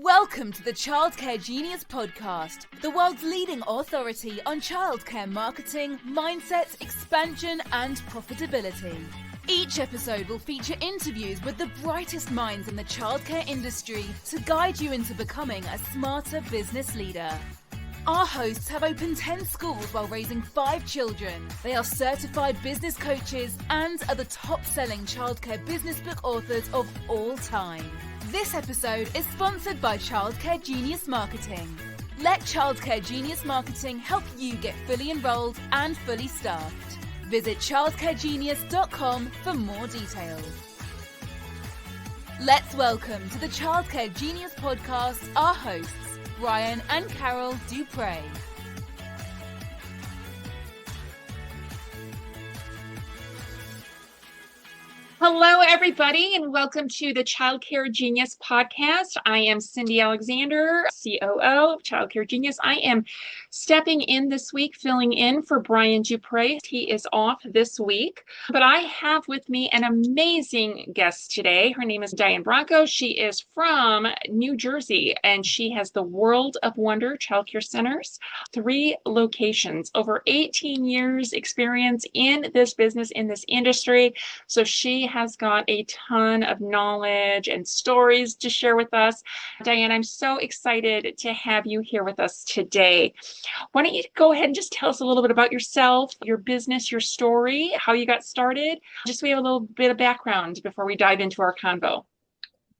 Welcome to the Childcare Genius Podcast, the world's leading authority on childcare marketing, mindset, expansion, and profitability. Each episode will feature interviews with the brightest minds in the childcare industry to guide you into becoming a smarter business leader. Our hosts have opened 10 schools while raising 5 children. They are certified business coaches and are the top-selling childcare business book authors of all time. This episode is sponsored by Childcare Genius Marketing. Let Childcare Genius Marketing help you get fully enrolled and fully staffed. Visit childcaregenius.com for more details. Let's welcome to the Childcare Genius Podcast our hosts, Brian and Carol Duprey. Hello, everybody, and welcome to the Childcare Genius Podcast. I am Sindye Alexander, COO of Childcare Genius. I am stepping in this week, filling in for Brian Duprey. He is off this week, but I have with me an amazing guest today. Her name is Diane Bronco. She is from New Jersey, and she has the World of Wonder Childcare Centers, 3 locations, over 18 years experience in this business, in this industry. So she has got a ton of knowledge and stories to share with us. Diane, I'm so excited to have you here with us today. Why don't you go ahead and just tell us a little bit about yourself, your business, your story, how you got started, just so we have a little bit of background before we dive into our convo.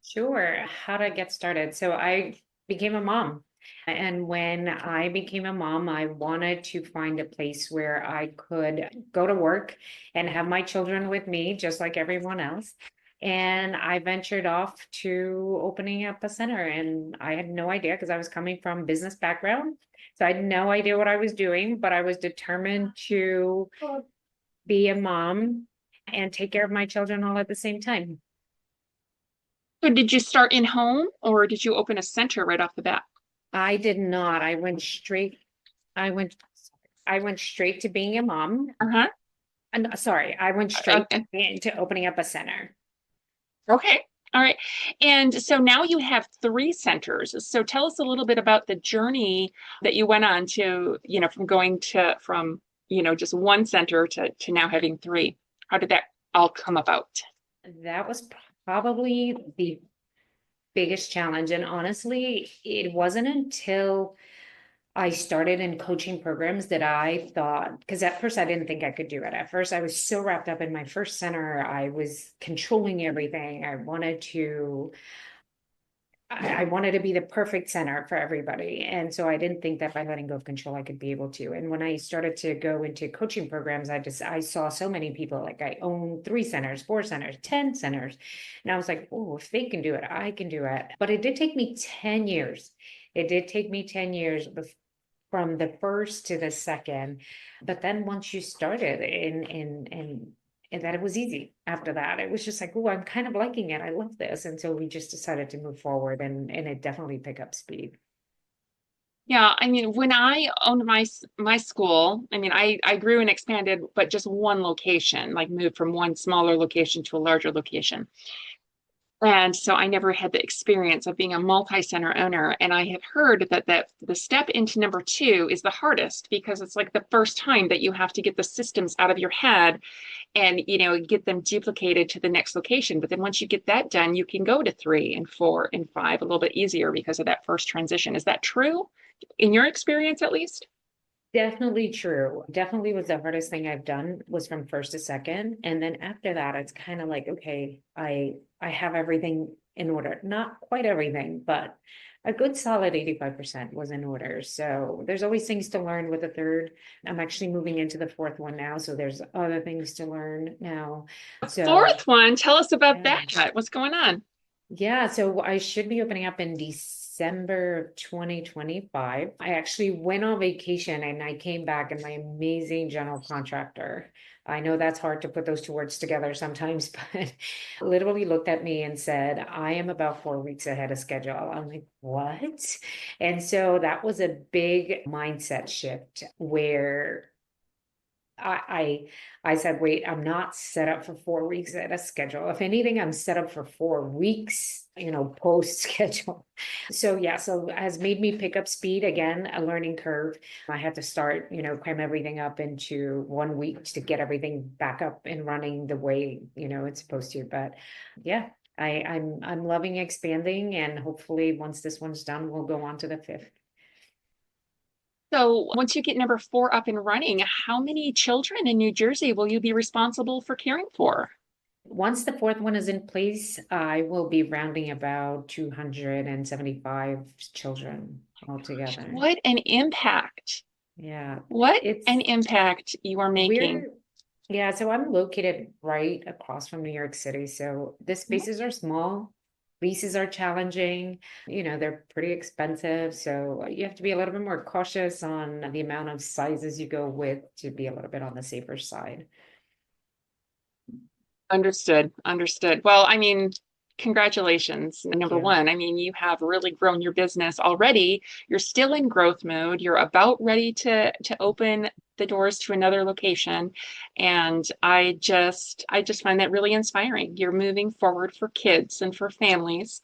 Sure. How to get started. So I became a mom. And when I became a mom, I wanted to find a place where I could go to work and have my children with me, just like everyone else. And I ventured off to opening up a center, and I had no idea because I was coming from business background. So I had no idea what I was doing, but I was determined to be a mom and take care of my children all at the same time. So did you start in home, or did you open a center right off the bat? I did not. I went straight to being a mom. Uh-huh. And I went straight into opening up a center. Okay. All right. And so now you have 3 centers. So tell us a little bit about the journey that you went on to, from just one center to now having 3. How did that all come about? That was probably the biggest challenge. And honestly, it wasn't until I started in coaching programs that I thought, because at first I didn't think I could do it. At first, I was so wrapped up in my first center. I was controlling everything. I wanted to be the perfect center for everybody. And so I didn't think that by letting go of control, I could be able to. And when I started to go into coaching programs, I saw so many people, like I own 3 centers, 4 centers, 10 centers. And I was like, oh, if they can do it, I can do it. But it did take me 10 years. It did take me 10 years from the first to the second. But then once you started and that it was easy after that. It was just like, oh, I'm kind of liking it. I love this. And so we just decided to move forward, and it definitely picked up speed. Yeah, I mean, when I owned my school, I mean, I grew and expanded, but just one location, like moved from one smaller location to a larger location. And so I never had the experience of being a multi-center owner. And I have heard that the step into number 2 is the hardest, because it's like the first time that you have to get the systems out of your head and, get them duplicated to the next location. But then once you get that done, you can go to 3 and 4 and 5 a little bit easier because of that first transition. Is that true in your experience, at least? Definitely true. Definitely was the hardest thing I've done, was from first to second. And then after that, it's kind of like, okay, I have everything in order. Not quite everything, but a good solid 85% was in order. So there's always things to learn with the 3rd. I'm actually moving into the 4th one now. So there's other things to learn now. So 4th one, tell us about that. What's going on? Yeah, so I should be opening up in December of 2025. I actually went on vacation and I came back, and my amazing general contractor, I know that's hard to put those 2 words together sometimes, but literally looked at me and said, I am about 4 weeks ahead of schedule. I'm like, what? And so that was a big mindset shift where I said, wait, I'm not set up for 4 weeks at a schedule. If anything, I'm set up for 4 weeks post schedule. So yeah, so has made me pick up speed again, a learning curve. I had to start, cram everything up into 1 week to get everything back up and running the way, it's supposed to. But yeah, I'm loving expanding, and hopefully once this one's done, we'll go on to the fifth. So once you get number 4 up and running, how many children in New Jersey will you be responsible for caring for? Once the fourth one is in place, I will be rounding about 275 children altogether. What an impact. Yeah. What It's an impact you are making. Yeah, so I'm located right across from New York City. So the spaces are small, leases are challenging, they're pretty expensive. So you have to be a little bit more cautious on the amount of sizes you go with to be a little bit on the safer side. Understood. Understood. Well, I mean, congratulations. Number you. 1, I mean, you have really grown your business already. You're still in growth mode. You're about ready to open the doors to another location. And I just find that really inspiring. You're moving forward for kids and for families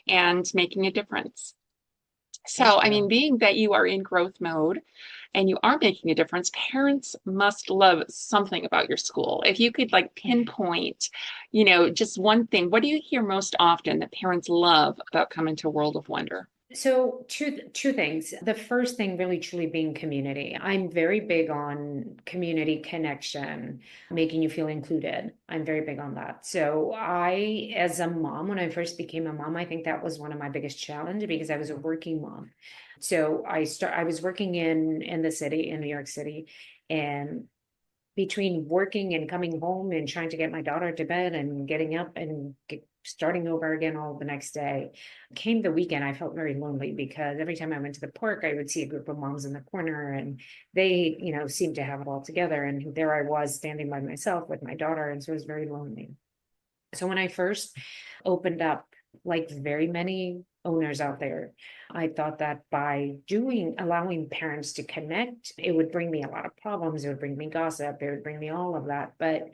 and making a difference. So, I mean, being that you are in growth mode and you are making a difference, parents must love something about your school. If you could like pinpoint, just one thing, what do you hear most often that parents love about coming to World of Wonder? So two things. The first thing really truly being community. I'm very big on community connection, making you feel included. I'm very big on that. So I, as a mom, when I first became a mom, I think that was one of my biggest challenges because I was a working mom. So I was working in the city, in New York City, and between working and coming home and trying to get my daughter to bed and getting up and starting over again all the next day, came the weekend, I felt very lonely because every time I went to the park, I would see a group of moms in the corner and they, seemed to have it all together. And there I was standing by myself with my daughter. And so it was very lonely. So when I first opened up, like very many owners out there, I thought that by allowing parents to connect, it would bring me a lot of problems. It would bring me gossip. It would bring me all of that. But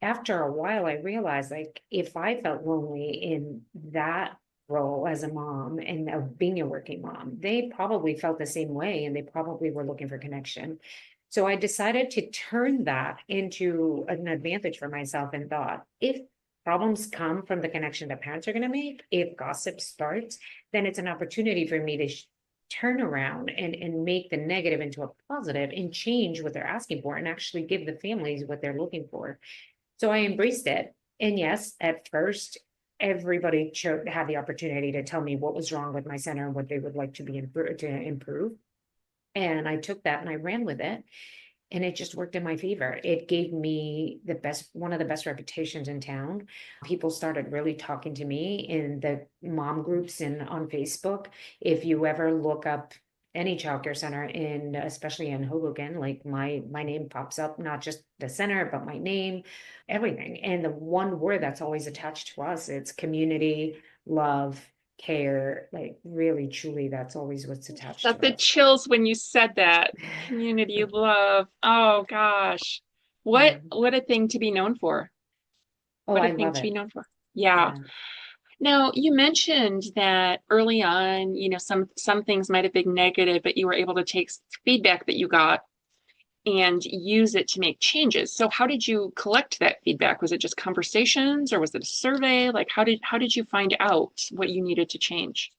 after a while, I realized like if I felt lonely in that role as a mom and of being a working mom, they probably felt the same way and they probably were looking for connection. So I decided to turn that into an advantage for myself and thought, if problems come from the connection that parents are going to make, if gossip starts, then it's an opportunity for me to turn around and make the negative into a positive and change what they're asking for and actually give the families what they're looking for. So I embraced it. And yes, at first, everybody had the opportunity to tell me what was wrong with my center and what they would like to improve. And I took that and I ran with it. And it just worked in my favor. It gave me one of the best reputations in town. People started really talking to me in the mom groups and on Facebook. If you ever look up any childcare center especially in Hoboken, like my name pops up, not just the center, but my name, everything. And the one word that's always attached to us, it's community, love, care, like really, truly, that's always what's attached Got to the us. chills when you said that. Community love. Oh gosh. What a thing to be known for. Oh, What a I thing love to be it. known for. Yeah. Yeah. Now, you mentioned that early on, some things might have been negative, but you were able to take feedback that you got and use it to make changes. So how did you collect that feedback? Was it just conversations or was it a survey? Like how did you find out what you needed to change?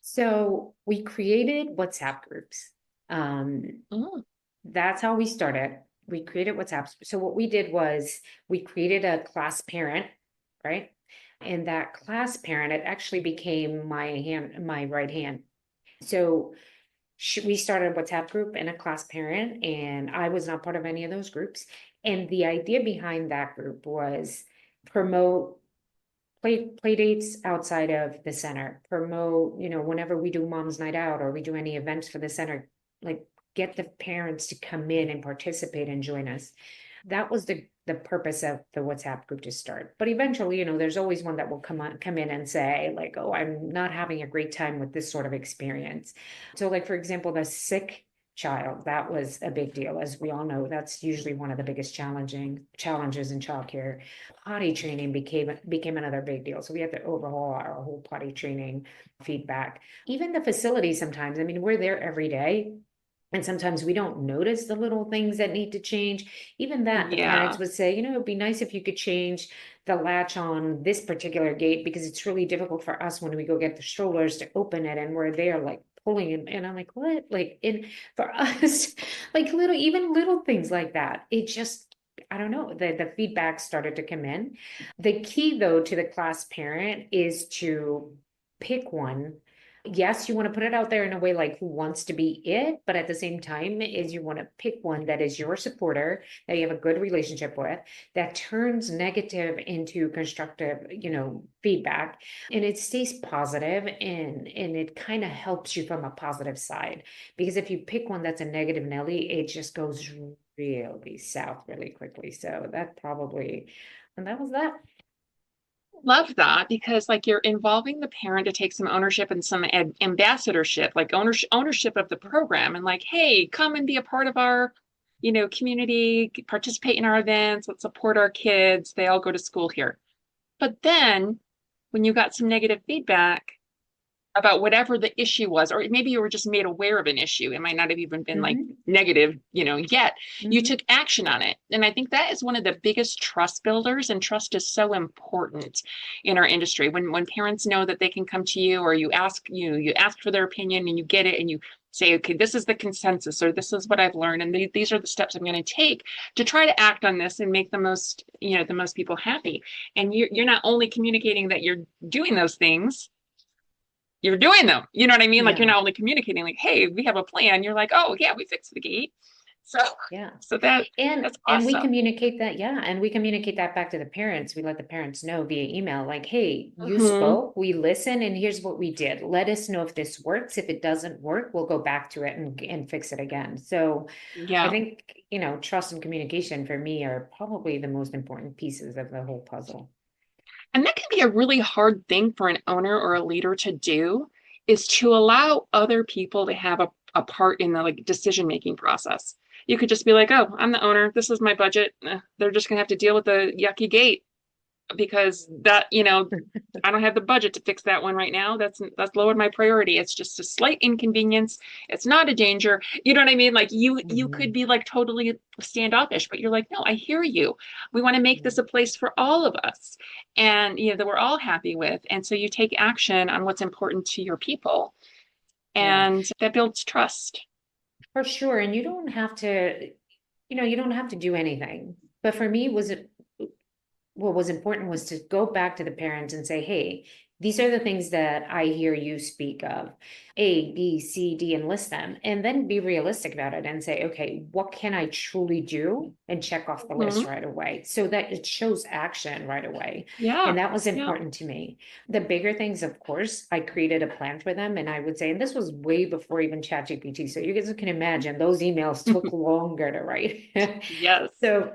So we created WhatsApp groups. Oh, That's how we started. We created WhatsApps. So what we did was we created a class parent, right? And that class parent, it actually became my right hand. So we started a WhatsApp group and a class parent, and I was not part of any of those groups. And the idea behind that group was promote play dates outside of the center, promote, whenever we do mom's night out or we do any events for the center, like get the parents to come in and participate and join us. That was the purpose of the WhatsApp group to start. But eventually, there's always one that will come in and say like, oh, I'm not having a great time with this sort of experience. So like, for example, the sick child. That was a big deal. As we all know, that's usually one of the biggest challenges in childcare. Potty training became another big deal. So we had to overhaul our whole potty training feedback. Even the facility sometimes, I mean, we're there every day. And sometimes we don't notice the little things that need to change. Even that, the Yeah. parents would say, it'd be nice if you could change the latch on this particular gate, because it's really difficult for us when we go get the strollers to open it, and we're there like pulling it. And I'm like, what? Like, for us, like even little things like that. It just, I don't know, the feedback started to come in. The key though to the class parent is to pick one. Yes, you want to put it out there in a way like who wants to be it, but at the same time is you want to pick one that is your supporter, that you have a good relationship with, that turns negative into constructive, feedback, and it stays positive, and it kind of helps you from a positive side. Because if you pick one that's a negative Nelly, it just goes really south really quickly. So and that was that. Love that, because like you're involving the parent to take some ownership and some ambassadorship, like ownership of the program, and like, hey, come and be a part of our, community, participate in our events, let's support our kids. They all go to school here. But then when you got some negative feedback about whatever the issue was, or maybe you were just made aware of an issue, it might not have even been like negative, yet you took action on it. And I think that is one of the biggest trust builders, and trust is so important in our industry. When parents know that they can come to you, or you ask for their opinion and you get it, and you say, okay, this is the consensus, or this is what I've learned, and these are the steps I'm going to take to try to act on this and make the most people happy. And you're not only communicating that you're doing those things, you're doing them. You know what I mean? Like, you're not only communicating like, hey, we have a plan. You're like, oh yeah, we fixed the gate. So yeah. So that's awesome. And we communicate that, and we communicate that back to the parents. We let the parents know via email, like, hey, you spoke, we listen, and here's what we did. Let us know if this works. If it doesn't work, we'll go back to it and fix it again. So I think, trust and communication for me are probably the most important pieces of the whole puzzle. And that can be a really hard thing for an owner or a leader to do, is to allow other people to have a part in the like decision-making process. You could just be like, oh, I'm the owner, this is my budget. They're just gonna have to deal with the yucky gate, because that, I don't have the budget to fix that one right now. That's lowered my priority. It's just a slight inconvenience. It's not a danger. You know what I mean? Like you could be like totally standoffish, but you're like, no, I hear you. We want to make this a place for all of us, and that we're all happy with. And so you take action on what's important to your people, and that builds trust. For sure. And you don't have to, you don't have to do anything. But for me, what was important was to go back to the parents and say, hey, these are the things that I hear you speak of, A, B, C, D, and list them, and then be realistic about it and say, okay, what can I truly do, and check off the list right away, so that it shows action right away. Yeah. And that was important to me. The bigger things, of course, I created a plan for them. And I would say, and this was way before even ChatGPT. So you guys can imagine those emails took longer to write. Yes. So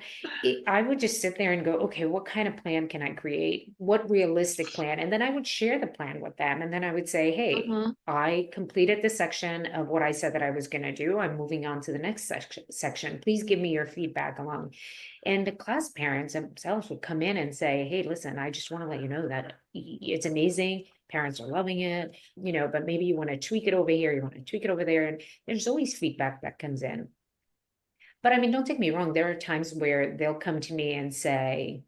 I would just sit there and go, okay, what kind of plan can I create? What realistic plan? And then I would share the plan with them. And then I would say, hey, I completed the section of what I said that I was going to do. I'm moving on to the next section. Please give me your feedback along. And the class parents themselves would come in and say, hey, listen, I just want to let you know that it's amazing. Parents are loving it, but maybe you want to tweak it over here. You want to tweak it over there. And there's always feedback that comes in. But I mean, don't take me wrong. There are times where they'll come to me and say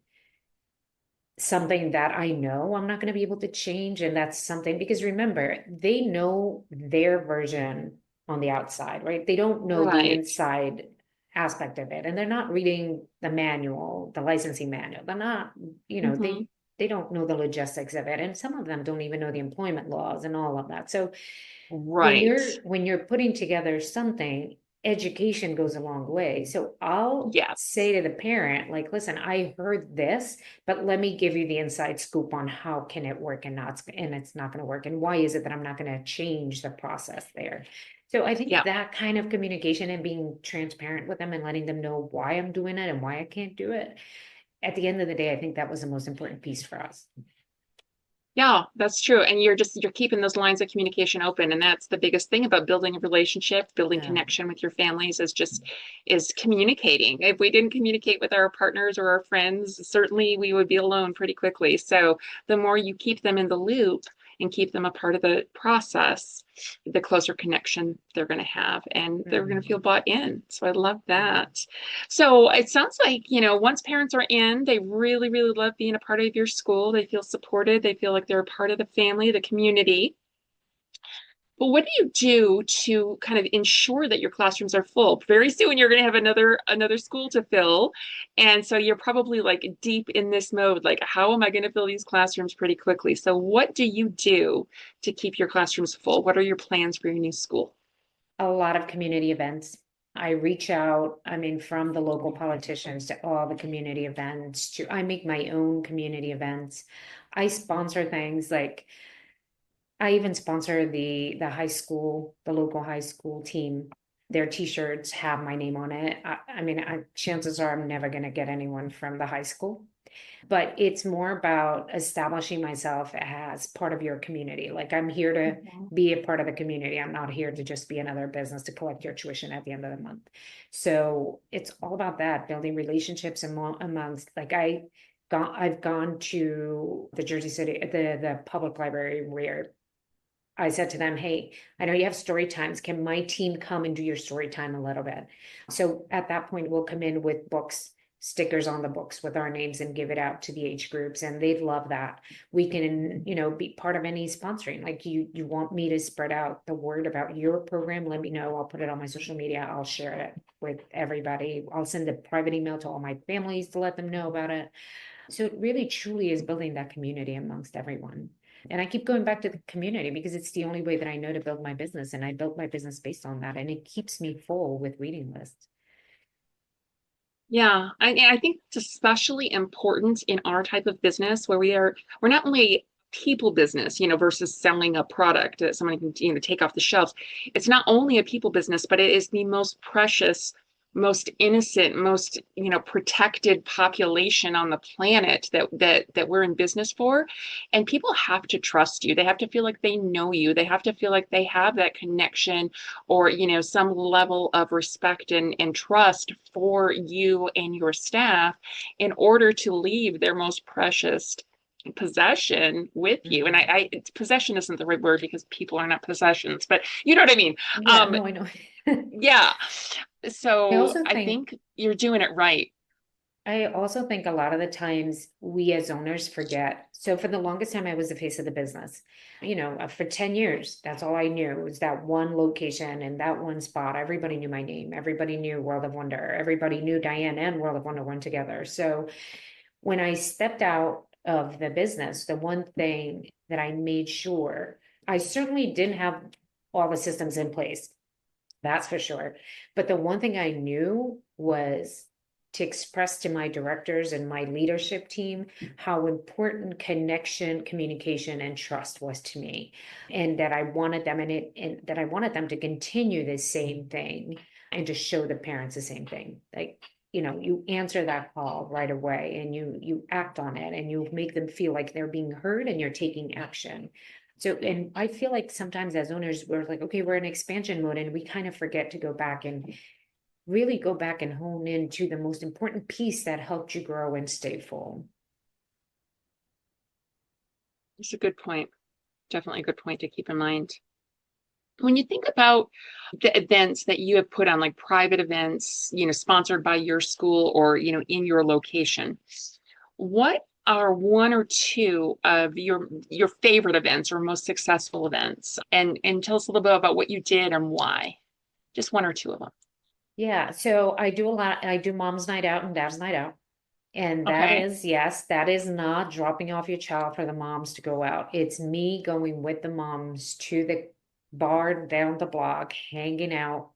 something that I know I'm not going to be able to change. And that's something, because remember, they know their version on the outside, right? They don't know the inside aspect of it. And they're not reading the manual, the licensing manual. They're not, they don't know the logistics of it. And some of them don't even know the employment laws and all of that. So when you're putting together something, education goes a long way. So I'll say to the parent, like, listen, I heard this, but let me give you the inside scoop on how can it work and it's not going to work. And why is it that I'm not going to change the process there? So I think that kind of communication and being transparent with them and letting them know why I'm doing it and why I can't do it. At the end of the day, I think that was the most important piece for us. Yeah, that's true. And you're keeping those lines of communication open. And that's the biggest thing about building a relationship, building Yeah. connection with your families is communicating. If we didn't communicate with our partners or our friends, certainly we would be alone pretty quickly. So the more you keep them in the loop and keep them a part of the process, the closer connection they're going to have and they're going to feel bought in. So I love that. So it sounds like, once parents are in, they really, really love being a part of your school. They feel supported. They feel like they're a part of the family, the community. But what do you do to kind of ensure that your classrooms are full? Very soon you're going to have another school to fill. And so you're probably like deep in this mode, like, how am I going to fill these classrooms pretty quickly? So what do you do to keep your classrooms full? What are your plans for your new school? A lot of community events. I reach out, I mean, from the local politicians to all the community events to, I make my own community events. I sponsor things like, I even sponsor the high school, the local high school team. Their t-shirts have my name on it. I mean, chances are I'm never going to get anyone from the high school, but it's more about establishing myself as part of your community. Like I'm here to be a part of the community. I'm not here to just be another business to collect your tuition at the end of the month. So it's all about that, building relationships amongst, like I've gone to the Jersey City, the public library where I said to them, hey, I know you have story times. Can my team come and do your story time a little bit? So at that point, we'll come in with books, stickers on the books with our names and give it out to the age groups. And they'd love that. We can, be part of any sponsoring. Like you want me to spread out the word about your program, let me know. I'll put it on my social media. I'll share it with everybody. I'll send a private email to all my families to let them know about it. So it really truly is building that community amongst everyone. And I keep going back to the community because it's the only way that I know to build my business. And I built my business based on that. And it keeps me full with reading lists. Yeah, I think it's especially important in our type of business where we're not only people business, versus selling a product that someone can, take off the shelves. It's not only a people business, but it is the most precious, most innocent, most, protected population on the planet that we're in business for. And people have to trust you. They have to feel like they know you. They have to feel like they have that connection or some level of respect and trust for you and your staff in order to leave their most precious possession with you. And possession isn't the right word because people are not possessions, but you know what I mean. Yeah, no, I know. Yeah. So I I think think you're doing it right. I also think a lot of the times we as owners forget. So for the longest time, I was the face of the business. For 10 years, that's all I knew was that one location and that one spot. Everybody knew my name. Everybody knew World of Wonder. Everybody knew Diane and World of Wonder went together. So when I stepped out of the business, the one thing that I made sure, I certainly didn't have all the systems in place. That's for sure. But the one thing I knew was to express to my directors and my leadership team how important connection, communication, and trust was to me. And that I wanted them and that I wanted them to continue the same thing and to show the parents the same thing. Like, you answer that call right away and you act on it and you make them feel like they're being heard and you're taking action. So, and I feel like sometimes as owners, we're like, okay, we're in expansion mode and we kind of forget to go back and really go back and hone into the most important piece that helped you grow and stay full. It's a good point. Definitely a good point to keep in mind. When you think about the events that you have put on, like private events, sponsored by your school or, in your location, what are one or two of your favorite events or most successful events? And tell us a little bit about what you did and why. Just one or two of them. Yeah. So I do a lot. I do mom's night out and dad's night out. And that Okay. is, yes, that is not dropping off your child for the moms to go out. It's me going with the moms to the bar down the block, hanging out.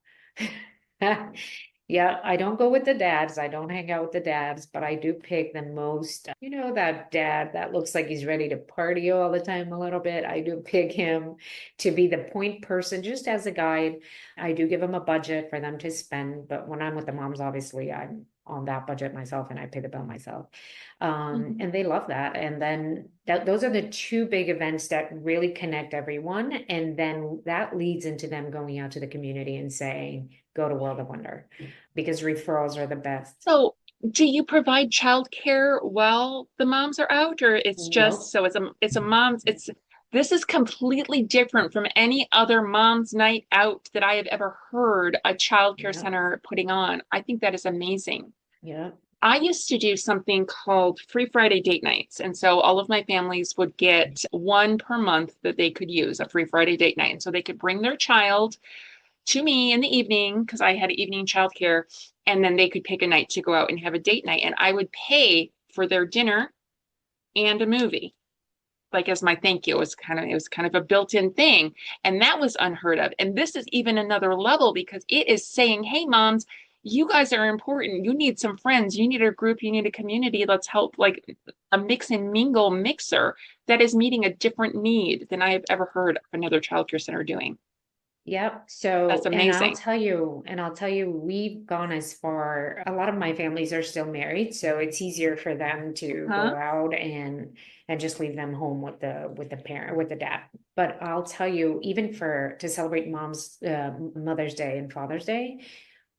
Yeah, I don't go with the dads. I don't hang out with the dads, but I do pick the most, that dad that looks like he's ready to party all the time a little bit. I do pick him to be the point person, just as a guide. I do give them a budget for them to spend, but when I'm with the moms, obviously on that budget myself and I pay the bill myself. Mhm. And they love that. And then those are the two big events that really connect everyone. And then that leads into them going out to the community and saying, go to World of Wonder, because referrals are the best. So do you provide childcare while the moms are out, or it's just Nope. so it's a mom's this is completely different from any other mom's night out that I have ever heard a childcare Yep. center putting on. I think that is amazing. Yeah. I used to do something called Free Friday date nights. And so all of my families would get one per month that they could use, a Free Friday date night. And so they could bring their child to me in the evening because I had evening childcare. And then they could pick a night to go out and have a date night. And I would pay for their dinner and a movie. Like as my thank you, it was kind of a built-in thing. And that was unheard of. And this is even another level because it is saying, hey, moms, you guys are important. You need some friends. You need a group. You need a community. Let's help, like a mix and mingle mixer that is meeting a different need than I have ever heard of another childcare center doing. Yep. That's So, amazing. and I'll tell you, we've gone as far, a lot of my families are still married, so it's easier for them to go Huh? out and just leave them home with the parent, with the dad. But I'll tell you, even to celebrate Mother's Day and Father's Day,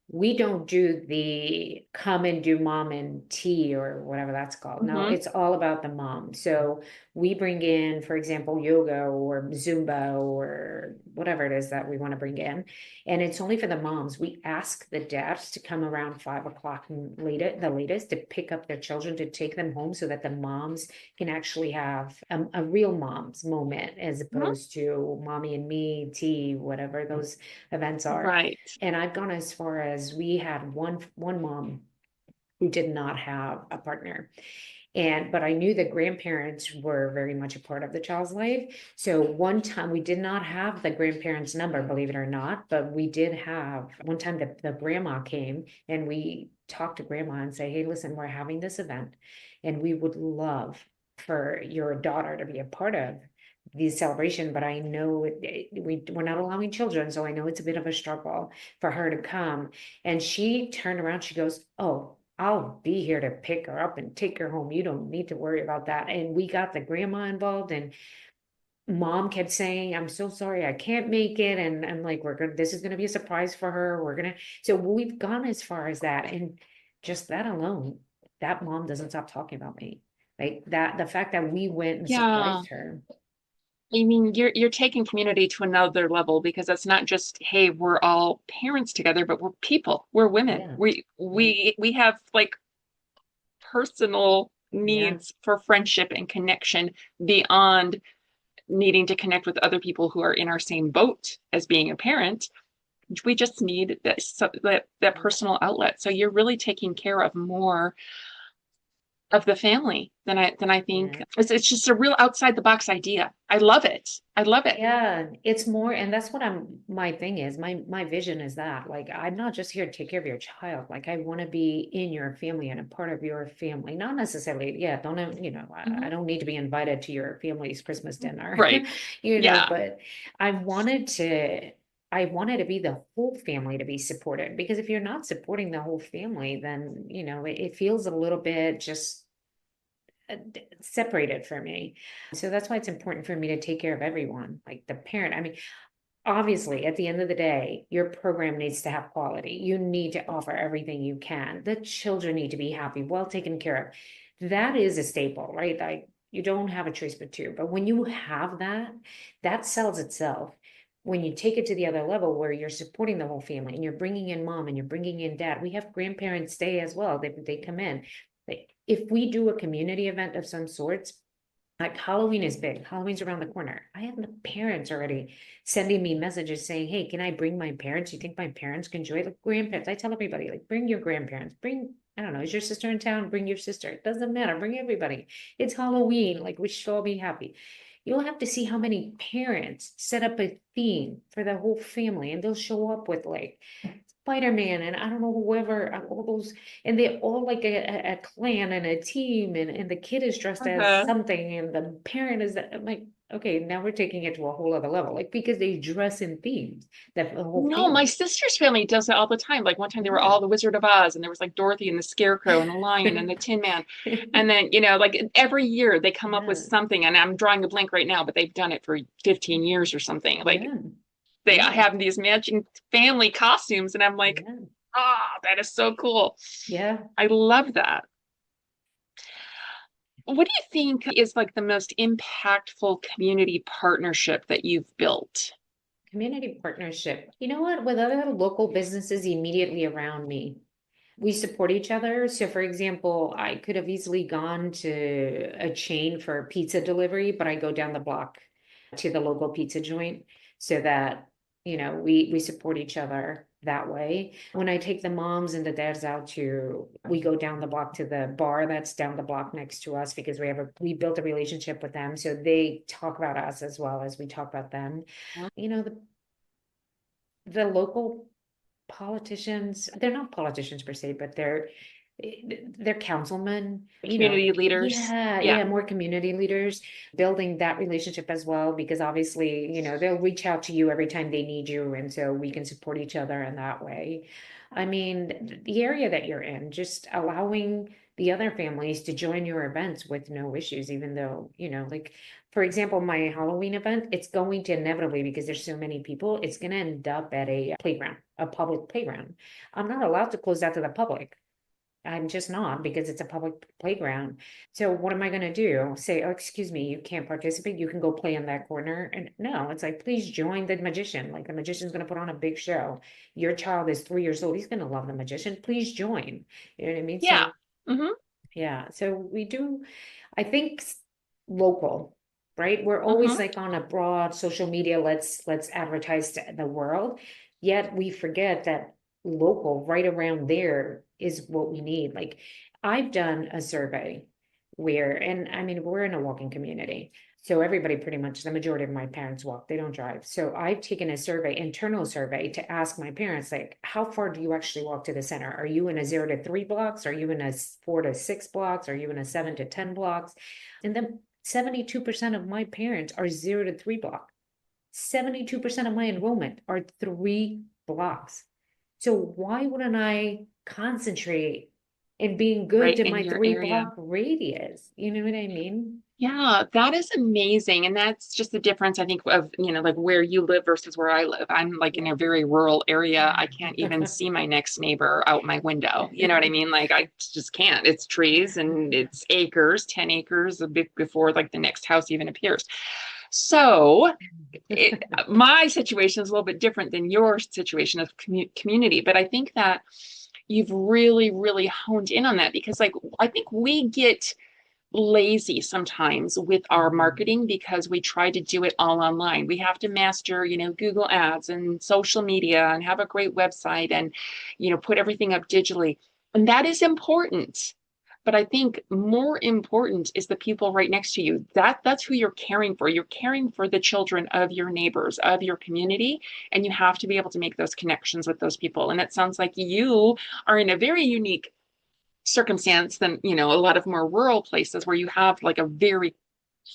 we don't do the come and do mom and tea or whatever that's called. No, Mm-hmm. it's all about the mom. So we bring in, for example, yoga or Zumba or whatever it is that we want to bring in. And it's only for the moms. We ask the dads to come around 5 o'clock and the latest, to pick up their children, to take them home so that the moms can actually have a real mom's moment as opposed to mommy and me, tea, whatever those events are. Right. And I've gone as far as we had one mom who did not have a partner. But I knew that grandparents were very much a part of the child's life. So one time we did not have the grandparents' number, believe it or not, but we did have one time that the grandma came and we talked to grandma and say, hey, listen, we're having this event and we would love for your daughter to be a part of the celebration, but I know we're not allowing children, so I know it's a bit of a struggle for her to come. And she turned around, she goes, oh, I'll be here to pick her up and take her home. You don't need to worry about that. And we got the grandma involved, and mom kept saying, I'm so sorry, I can't make it. And I'm like, this is gonna be a surprise for her. So we've gone as far as that. And just that alone, that mom doesn't stop talking about me. Like that, the fact that we went and Yeah. surprised her. I mean, you're taking community to another level because it's not just, hey, we're all parents together, but we're people. We're women. Yeah. We have like personal Yeah. needs for friendship and connection beyond needing to connect with other people who are in our same boat as being a parent. We just need that personal outlet. So you're really taking care of more of the family than I think. Yeah. It's just a real outside the box idea. I love it. I love it. Yeah, it's more, and that's what my thing is, my vision is that, like, I'm not just here to take care of your child. Like, I want to be in your family and a part of your family. Not necessarily, yeah, I Mhm. don't need to be invited to your family's Christmas dinner, Right. Yeah. but I wanted to, I wanted to be the whole family to be supported, because if you're not supporting the whole family, then, it feels a little bit just separated for me. So that's why it's important for me to take care of everyone, like the parent. I mean, obviously, at the end of the day, your program needs to have quality. You need to offer everything you can. The children need to be happy, well taken care of. That is a staple, right? Like, you don't have a choice but to. But when you have that, that sells itself. When you take it to the other level where you're supporting the whole family and you're bringing in mom and you're bringing in dad, we have grandparents stay as well. They come in. Like, if we do a community event of some sorts, like Halloween is big. Halloween's around the corner. I have the parents already sending me messages saying, hey, can I bring my parents? You think my parents can join? Like, grandparents. I tell everybody, like, bring your grandparents. I don't know, is your sister in town? Bring your sister. It doesn't matter. Bring everybody. It's Halloween. Like, we should all be happy. You'll have to see how many parents set up a theme for the whole family, and they'll show up with like Spider-Man and I don't know, whoever, all those, and they're all like a clan and a team, and the kid is dressed as Uh-huh. something, and the parent is that. I'm like, okay, now we're taking it to a whole other level, like because they dress in themes, that the whole No, my family. sister's family does that all the time. Like one time they were Yeah. all the Wizard of Oz, and there was like Dorothy and the Scarecrow and the Lion and the Tin Man. And then, you know, like every year they come up with Yeah. something, and I'm drawing a blank right now, but they've done it for 15 years or something. Like Yeah. they Yeah. have these matching family costumes, and I'm like, Yeah. ah, that is so cool. Yeah. I love that. What do you think is like the most impactful community partnership that you've built? Community partnership. You know what? With other local businesses immediately around me, we support each other. So, for example, I could have easily gone to a chain for pizza delivery, but I go down the block to the local pizza joint so that, we support each other that way. When I take the moms and the dads out we go down the block to the bar that's down the block next to us because we built a relationship with them. So they talk about us as well as we talk about them. You know, the local politicians, they're not politicians per se, but they're councilmen, Community leaders. yeah, Yeah. yeah, more community leaders, building that relationship as well, because obviously, they'll reach out to you every time they need you, and so we can support each other in that way. I mean, the area that you're in, just allowing the other families to join your events with no issues, even though, like, for example, my Halloween event, it's going to inevitably, because there's so many people, it's going to end up at a playground, a public playground. I'm not allowed to close that to the public. I'm just not, because it's a public playground. So what am I going to do? Say, oh, excuse me, you can't participate. You can go play in that corner. And no, it's like, please join the magician. Like the magician's going to put on a big show. Your child is 3 years old. He's going to love the magician. Please join. You know what I mean? Yeah. So Hmm. yeah, so we do, I think local, right? We're always Hmm. like on a broad social media, let's advertise to the world. Yet we forget that local, right around there is what we need. Like I've done a survey and I mean, we're in a walking community. So everybody pretty much, the majority of my parents walk, they don't drive. So I've taken a internal survey to ask my parents, like, how far do you actually walk to the center? Are you in a 0 to 3 blocks? Are you in a 4 to 6 blocks? Are you in a 7 to 10 blocks? And then 72% of my parents are 0 to 3 block. 72% of my enrollment are 3 blocks. So why wouldn't I concentrate in being good Right to in my your three area. block radius? You know what I mean? Yeah, that is amazing. And that's just the difference, I think, of, like where you live versus where I live. I'm like in a very rural area. I can't even see my next neighbor out my window. You know what I mean? Like I just can't. It's trees and it's acres, 10 acres a bit before like the next house even appears. So my situation is a little bit different than your situation of community, but I think that you've really, really honed in on that because like I think we get lazy sometimes with our marketing because we try to do it all online. We have to master, Google Ads and social media and have a great website and, put everything up digitally. And that is important. But I think more important is the people right next to you. That's who you're caring for. You're caring for the children of your neighbors, of your community, and you have to be able to make those connections with those people. And it sounds like you are in a very unique circumstance than a lot of more rural places where you have like a very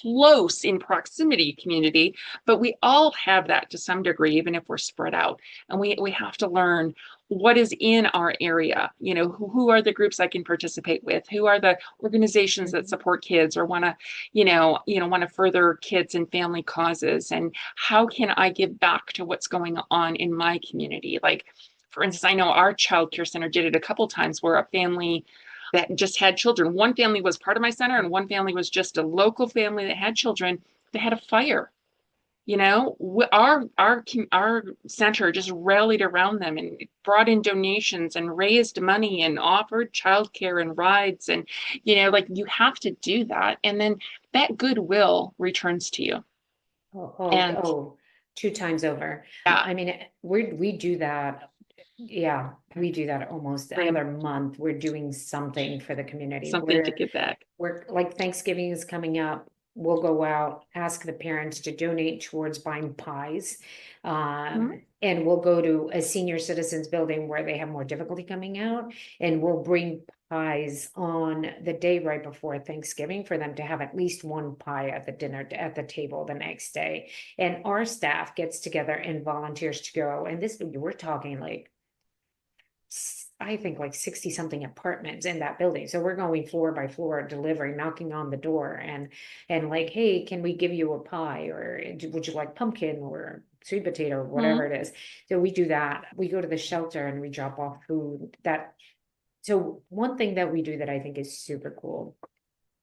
close in proximity community, but we all have that to some degree even if we're spread out, and we have to learn what is in our area. Who are the groups I can participate with, who are the organizations that support kids or want to want to further kids and family causes, and how can I give back to what's going on in my community. Like for instance, I know our child care center did it a couple times where a family that just had children. One family was part of my center, and one family was just a local family that had children. They had a fire. Our center just rallied around them and brought in donations and raised money and offered childcare and rides, and like you have to do that, and then that goodwill returns to you. And Oh, 2 times over. yeah, I mean, we do that. Yeah, we do that almost bring another month. We're doing something for the community. something to give back. We're like Thanksgiving is coming up. We'll go out, ask the parents to donate towards buying pies. Mhm. And we'll go to a senior citizens building where they have more difficulty coming out, and we'll bring pies on the day right before Thanksgiving for them to have at least one pie at the dinner at the table the next day. And our staff gets together and volunteers to go. And this, we're talking like, I think like 60 something apartments in that building. So we're going floor by floor, delivering, knocking on the door and like, hey, can we give you a pie, or would you like pumpkin or sweet potato or whatever it is? So we do that. We go to the shelter and we drop off food. So one thing that we do that I think is super cool.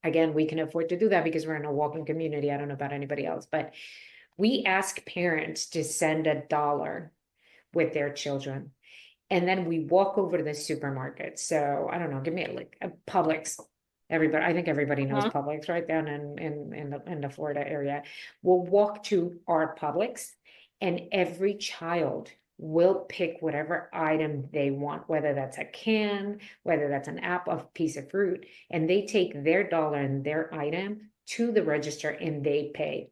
Again, we can afford to do that because we're in a walking community. I don't know about anybody else, but we ask parents to send $1 with their children. And then we walk over to the supermarket. So I don't know, give me a Publix. Everybody, I think everybody knows Publix right down in the Florida area. We'll walk to our Publix, and every child will pick whatever item they want, whether that's a can, whether that's an apple, a piece of fruit, and they take their dollar and their item to the register and they pay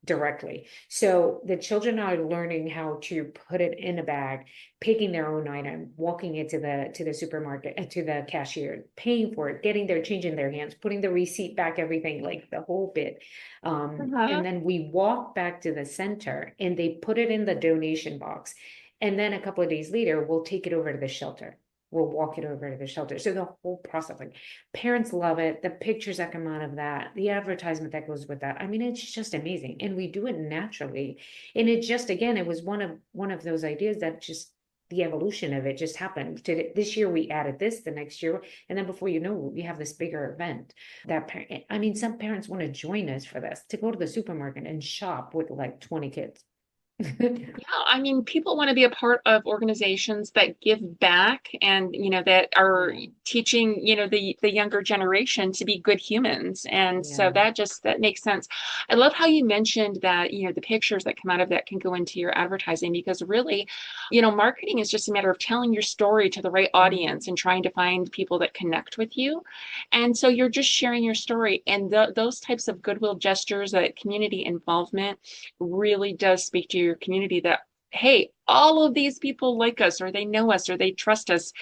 directly. So the children are learning how to put it in a bag, picking their own item, walking it to the supermarket, to the cashier, paying for it, getting their change in their hands, putting the receipt back, everything, like the whole bit. And then we walk back to the center and they put it in the donation box. And then a couple of days later, we'll take it over to the shelter. We'll walk it over to the shelter. So the whole process, like, parents love it. The pictures that come out of that, the advertisement that goes with that. I mean, it's just amazing. And we do it naturally. And it just, again, it was one of those ideas that just, the evolution of it just happened. This year we added this, the next year, and then before you know, we have this bigger event that I mean, some parents want to join us for this, to go to the supermarket and shop with like 20 kids. Yeah, I mean, people want to be a part of organizations that give back and, that are teaching, the younger generation to be good humans. And so that makes sense. I love how you mentioned that, the pictures that come out of that can go into your advertising, because really, marketing is just a matter of telling your story to the right audience and trying to find people that connect with you. And so you're just sharing your story, and those types of goodwill gestures, that community involvement really does speak to your community that, hey, all of these people like us, or they know us, or they trust us.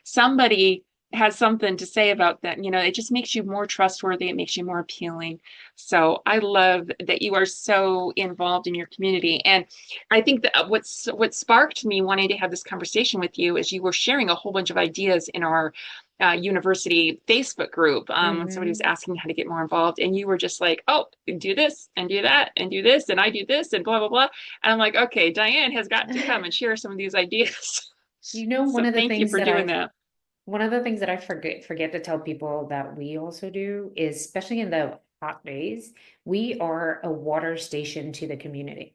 Somebody has something to say about that. It just makes you more trustworthy. It makes you more appealing. So I love that you are so involved in your community. And I think that what sparked me wanting to have this conversation with you is you were sharing a whole bunch of ideas in our university Facebook group when somebody was asking how to get more involved, and you were just like, oh, do this and do that and do this and I do this and blah blah blah. And I'm like, okay, Diane has got to come and share some of these ideas. One of the thank things you for doing that. One of the things that I forget to tell people that we also do is, especially in the hot days, we are a water station to the community.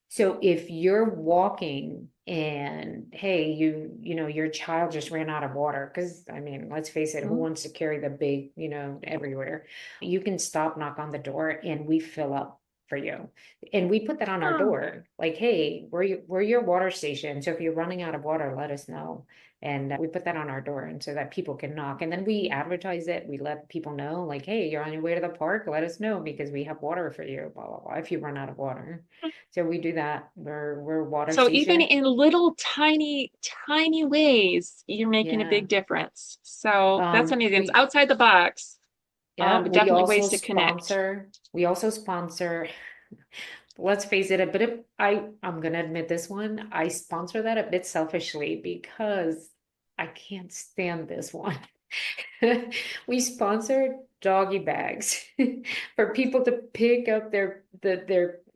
So if you're walking and, hey, your child just ran out of water, because I mean, let's face it, who wants to carry the big, everywhere? You can stop, knock on the door, and we fill up for you. And we put that on our door, like, hey, we're your water station. So if you're running out of water, let us know. And we put that on our door, and so that people can knock. And then we advertise it. We let people know, like, hey, you're on your way to the park, let us know, because we have water for you, blah, blah, blah, if you run out of water. So we do that. We're water So station. even in little tiny ways, you're making a big difference. So that's amazing. It's outside the box. Yeah, but definitely ways to connect. We also sponsor, let's face it, I'm going to admit this one. I sponsor that a bit selfishly because I can't stand this one. We sponsor doggy bags for people to pick up their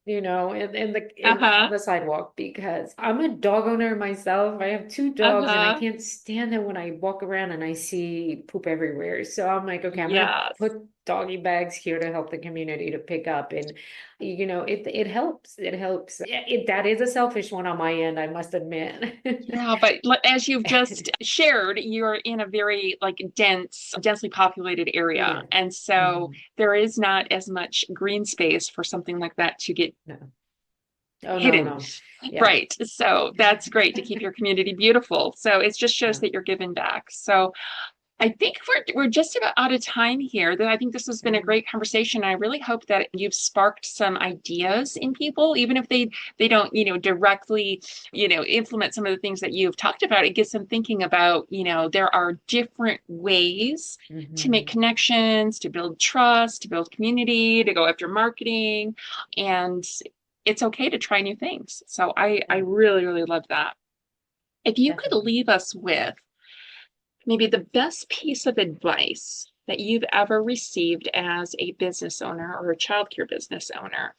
on the sidewalk, because I'm a dog owner myself. I have 2 dogs and I can't stand it when I walk around and I see poop everywhere. So I'm like, okay, I'm gonna put doggy bags here to help the community to pick up, and it helps. That is a selfish one on my end, I must admit. Yeah, but as you've just shared, you're in a very densely populated area, and so there is not as much green space for something like that to get hidden. No. Yeah. Right. So that's great to keep your community beautiful. So it just shows that you're giving back. So I think we're just about out of time here. I think this has been a great conversation. I really hope that you've sparked some ideas in people, even if they don't, directly, implement some of the things that you've talked about. It gets them thinking about, there are different ways to make connections, to build trust, to build community, to go after marketing, and it's okay to try new things. So I really, really love that. If you could leave us with maybe the best piece of advice that you've ever received as a business owner or a childcare business owner,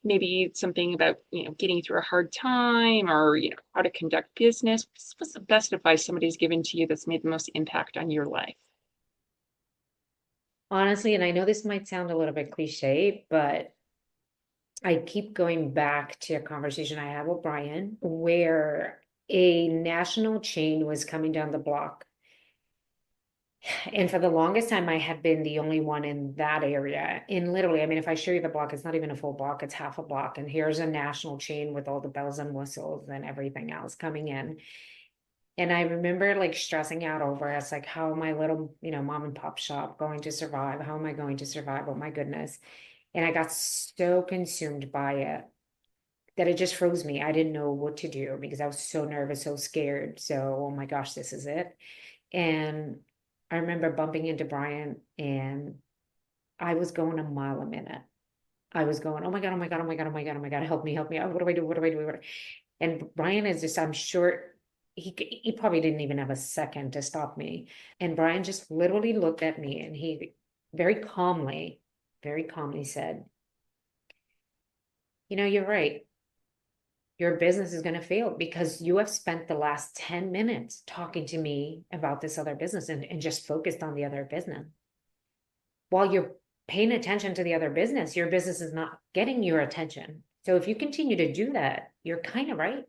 maybe something about, getting through a hard time, or, how to conduct business. What's the best advice somebody's given to you that's made the most impact on your life? Honestly, and I know this might sound a little bit cliche, but I keep going back to a conversation I had with Brian, where a national chain was coming down the block. And for the longest time, I had been the only one in that area. And literally, I mean, if I show you the block, it's not even a full block, it's half a block. And here's a national chain with all the bells and whistles and everything else coming in. And I remember like stressing out over it. It's like, how am my little, mom and pop shop going to survive? How am I going to survive? Oh my goodness. And I got so consumed by it that it just froze me. I didn't know what to do because I was so nervous, so scared. So, oh my gosh, this is it. And I remember bumping into Brian, and I was going a mile a minute. I was going, oh my God, oh my God, oh my God, oh my God, oh my God, help me. Oh, what do I do? What do I do? And Brian is just, I'm sure he probably didn't even have a second to stop me. And Brian just literally looked at me, and he very calmly said, you're right. Your business is going to fail because you have spent the last 10 minutes talking to me about this other business and just focused on the other business. While you're paying attention to the other business, your business is not getting your attention. So if you continue to do that, you're kind of right.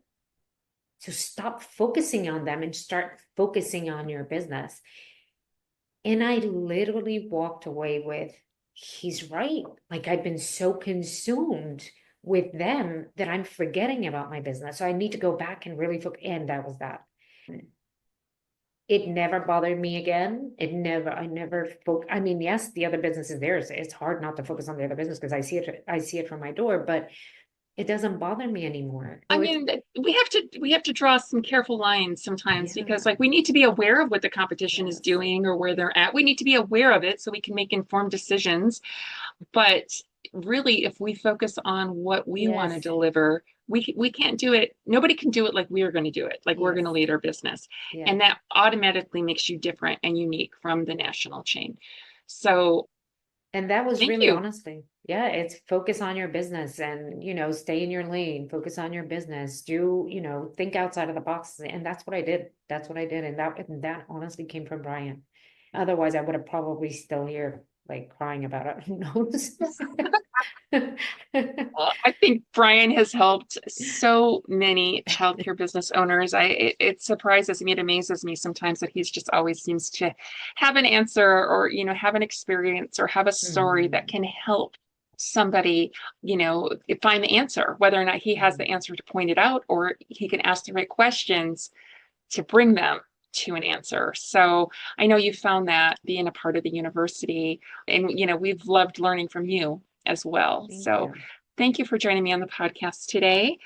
So stop focusing on them and start focusing on your business. And I literally walked away with, he's right. Like, I've been so consumed with them that I'm forgetting about my business. So I need to go back and really focus. And that was that. It never bothered me again. I never I mean, yes, the other business is there. It's hard not to focus on the other business because I see it from my door, but it doesn't bother me anymore. I mean, we have to draw some careful lines sometimes, because like we need to be aware of what the competition is doing or where they're at. We need to be aware of it so we can make informed decisions. But really, if we focus on what we want to deliver, we can't do it. Nobody can do it like we're going to do it, like we're going to lead our business. And that automatically makes you different and unique from the national chain. So, and that was really honestly, it's focus on your business and, stay in your lane, focus on your business, do, think outside of the box. And that's what I did. And that honestly came from Brian. Otherwise I would have probably still here like crying about it. Who knows? Well, I think Brian has helped so many childcare business owners. It surprises me, it amazes me sometimes that he's just always seems to have an answer or, have an experience or have a story that can help somebody, find the answer, whether or not he has the answer to point it out, or he can ask the right questions to bring them to an answer. So I know you found that being a part of the university, and we've loved learning from you as well. Thank you for joining me on the podcast today.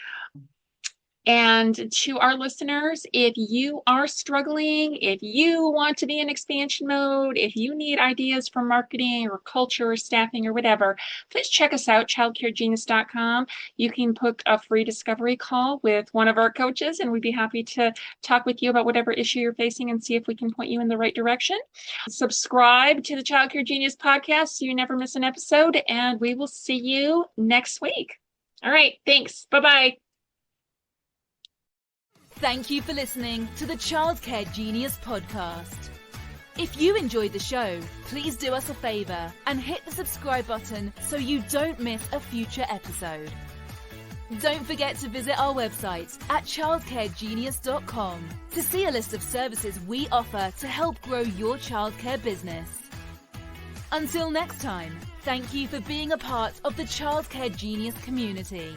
And to our listeners, if you are struggling, if you want to be in expansion mode, if you need ideas for marketing or culture or staffing or whatever, please check us out, childcaregenius.com. You can book a free discovery call with one of our coaches, and we'd be happy to talk with you about whatever issue you're facing and see if we can point you in the right direction. Subscribe to the Child Care Genius podcast so you never miss an episode, and we will see you next week. All right, thanks. Bye-bye. Thank you for listening to the Childcare Genius podcast. If you enjoyed the show, please do us a favor and hit the subscribe button so you don't miss a future episode. Don't forget to visit our website at childcaregenius.com to see a list of services we offer to help grow your childcare business. Until next time, thank you for being a part of the Childcare Genius community.